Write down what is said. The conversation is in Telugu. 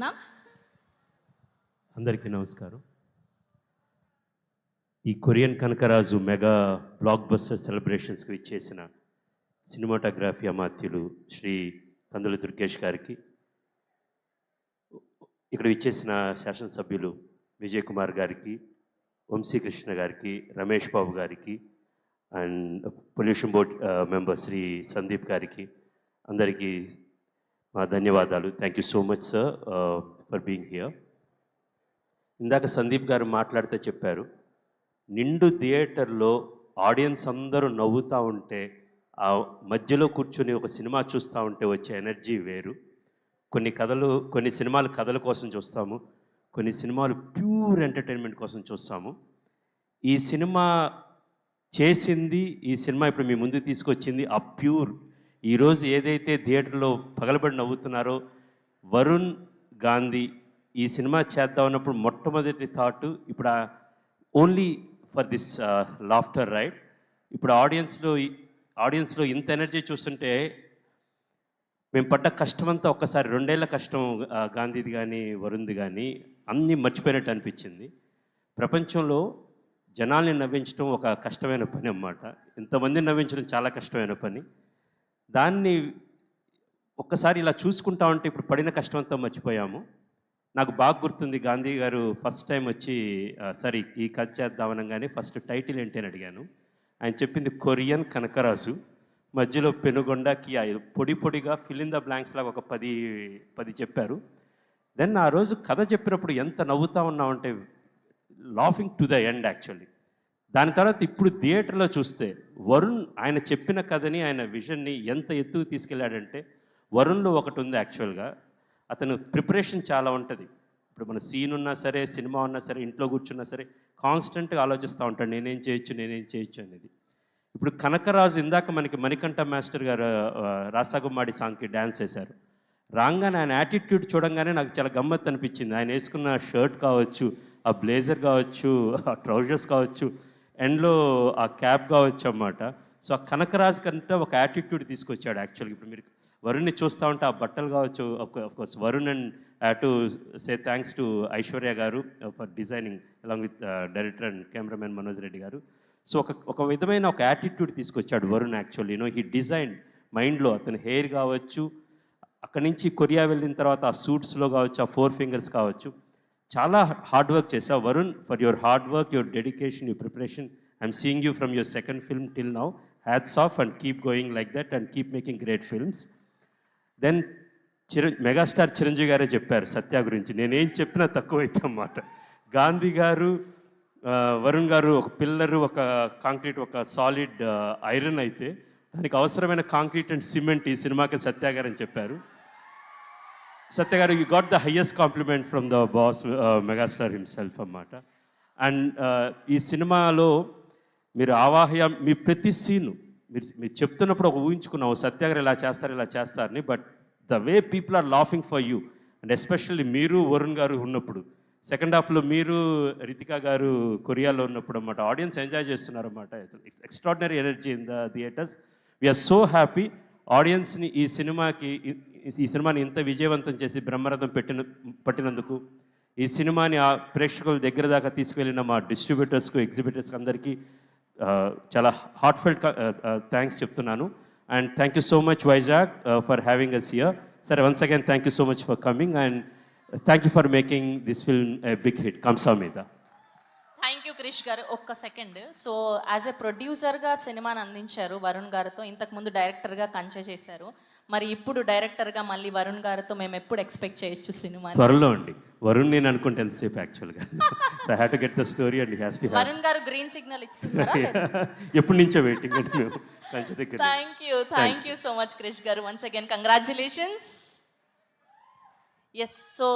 నా అందరికీ నమస్కారం. ఈ Korean Kanakaraju mega blockbuster సెలబ్రేషన్స్కి ఇచ్చేసిన సినిమాటోగ్రఫీ అమాత్యులు శ్రీ కందుల దుర్గేష్ గారికి, ఇక్కడ ఇచ్చేసిన శాసనసభ్యులు విజయ్ కుమార్ గారికి, వంశీకృష్ణ గారికి, రమేష్ బాబు గారికి and pollution board member Shri Sandeep గారికి అందరికీ మా ధన్యవాదాలు. Thank you so much sir for being here. ఇందాక సందీప్ గారు మాట్లాడితే చెప్పారు, నిండు థియేటర్లో ఆడియన్స్ అందరూ నవ్వుతూ ఉంటే ఆ మధ్యలో కూర్చొని ఒక సినిమా చూస్తూ ఉంటే వచ్చే ఎనర్జీ వేరు. కొన్ని సినిమాలు కథల కోసం చూస్తాము, కొన్ని సినిమాలు ప్యూర్ ఎంటర్టైన్మెంట్ కోసం చూస్తాము. ఈ సినిమా చేసింది, ఈ సినిమా ఇప్పుడు మీ ముందుకు తీసుకొచ్చింది ఆ ప్యూర్. ఈరోజు ఏదైతే థియేటర్లో పగలబడి నవ్వుతున్నారో వరుణ్ గాంధీ ఈ సినిమా చేద్దాం అన్నప్పుడు మొట్టమొదటి థాట్ ఇప్పుడు only for this laughter right. ఇప్పుడు ఆడియన్స్లో ఇంత ఎనర్జీ చూస్తుంటే మేము పడ్డ కష్టమంతా ఒక్కసారి 2 ఏళ్ల కష్టం గాంధీది కానీ వరుణ్ది కానీ అన్నీ మర్చిపోయినట్టు అనిపించింది. ప్రపంచంలో జనాల్ని నవ్వించడం ఒక కష్టమైన పని అన్నమాట. ఇంతమందిని నవ్వించడం చాలా కష్టమైన పని. దాన్ని ఒక్కసారి ఇలా చూసుకుంటా ఉంటే ఇప్పుడు పడిన కష్టమంతా మర్చిపోయాము. నాకు బాగా గుర్తుంది, గాంధీ గారు ఫస్ట్ టైం వచ్చి సరే ఈ కథ చేద్దామనగానే ఫస్ట్ టైటిల్ ఏంటి అని అడిగాను. ఆయన చెప్పింది కొరియన్ కనకరాజు, మధ్యలో పెనుగొండ కియా, పొడి పొడిగా ఫిల్ ఇన్ ద బ్లాంక్స్ లాగా ఒక 10 చెప్పారు. దెన్ ఆ రోజు కథ చెప్పినప్పుడు ఎంత నవ్వుతా ఉన్నామంటే laughing to the end actually. దాని తర్వాత ఇప్పుడు థియేటర్లో చూస్తే వరుణ్ ఆయన చెప్పిన కథని, ఆయన విజన్ని ఎంత ఎత్తుకు తీసుకెళ్ళాడంటే, వరుణ్లో ఒకటి ఉంది యాక్చువల్గా, అతను ప్రిపరేషన్ చాలా ఉంటుంది. ఇప్పుడు మన సీన్ ఉన్నా సరే, సినిమా ఉన్నా సరే, ఇంట్లో కూర్చున్నా సరే కాన్స్టెంట్గా ఆలోచిస్తూ ఉంటాడు, నేనేం చేయొచ్చు అనేది. ఇప్పుడు కనకరాజు ఇందాక మనకి మణికంఠ మాస్టర్ గారు రాసాగుమ్మాడి సాంగ్కి డ్యాన్స్ వేశారు. రాగానే ఆయన యాటిట్యూడ్ చూడంగానే నాకు చాలా గమ్మత్తు అనిపించింది. ఆయన వేసుకున్న షర్ట్ కావచ్చు, ఆ బ్లేజర్ కావచ్చు, ఆ ట్రౌజర్స్ కావచ్చు, ఎండ్లో ఆ క్యాప్ కావచ్చు అన్నమాట. సో ఆ కనకరాజు కంటే ఒక యాటిట్యూడ్ తీసుకొచ్చాడు యాక్చువల్గా. ఇప్పుడు మీరు వరుణ్ని చూస్తూ ఉంటే ఆ బట్టలు కావచ్చు, course Varun and to say thanks to Aishwarya గారు for designing along with director and cameraman Manoj Reddy గారు. సో ఒక విధమైన ఒక యాటిట్యూడ్ తీసుకొచ్చాడు వరుణ్ యాక్చువల్లీ. హీ డిజైన్ మైండ్లో అతని హెయిర్ కావచ్చు, అక్కడి నుంచి కొరియా వెళ్ళిన తర్వాత ఆ సూట్స్లో కావచ్చు, ఆ 4 ఫింగర్స్ కావచ్చు, చాలా హార్డ్ వర్క్ చేసావు Varun. For your hard work, your dedication, your preparation, I'm seeing you from your second film till now. Hats off and keep going like that and keep making great films. Then megastar Chiranjeevi గారే చెప్పారు సత్య గురించి, నేనేం చెప్పినా తక్కువైతే అన్నమాట. గాంధీ గారు, వరుణ్ గారు ఒక పిల్లరు, ఒక కాంక్రీట్, ఒక సాలిడ్ ఐరన్ అయితే దానికి అవసరమైన కాంక్రీట్ అండ్ సిమెంట్ ఈ సినిమాకి సత్య గారు అని చెప్పారు. సత్య గారు, you got the highest compliment from the boss megastar himself అన్నమాట. అండ్ ఈ సినిమాలో మీరు మీ ప్రతి సీను మీరు చెప్తున్నప్పుడు ఒక ఊహించుకున్నావు సత్య గారు ఇలా చేస్తారని. But the way people are laughing for you and especially మీరు వరుణ్ గారు ఉన్నప్పుడు, సెకండ్ హాఫ్లో మీరు రితికా గారు కొరియాలో ఉన్నప్పుడు అన్నమాట, ఆడియన్స్ ఎంజాయ్ చేస్తున్నారు అన్నమాట. Extraordinary energy in the theatres. We are so happy ఆడియన్స్ని ఈ సినిమాని ఇంత విజయవంతం చేసి బ్రహ్మరథం పట్టినందుకు, ఈ సినిమాని ఆ ప్రేక్షకుల దగ్గర దాకా తీసుకెళ్ళిన మా డిస్ట్రిబ్యూటర్స్కు, ఎగ్జిబిటర్స్కి అందరికీ చాలా హార్ట్ఫెల్ట్ థ్యాంక్స్ చెప్తున్నాను. And thank you so much Vizag for having us here. సరే, once again thank you so much for coming and thank you for making this film a big hit. కంసా మీద. థ్యాంక్ యూ క్రిష్ గారు. ఒక్క సెకండ్. సో యాజ్ ఎ ప్రొడ్యూసర్గా సినిమాని అందించారు వరుణ్ గారితో, ఇంతకుముందు డైరెక్టర్గా కంచె చేశారు. మరి ఇప్పుడు డైరెక్టర్గా మళ్ళీ వరుణ్ గారితో మేము ఎప్పుడు ఎక్స్పెక్ట్ చేయొచ్చు సినిమా? త్వరలో అండి. వరుణ్ నేను అనుకుంటే ఎంతసేపు యాక్చువల్గా. So I have to get the story and has to Varun గారు గ్రీన్ సిగ్నల్ ఇస్తున్నారా? ఎప్పటి నుంచో వెయిటింగ్ అండి మేము కంచె దగ్గర. Thank you so much Krish గారు. Once again congratulations. Yes. So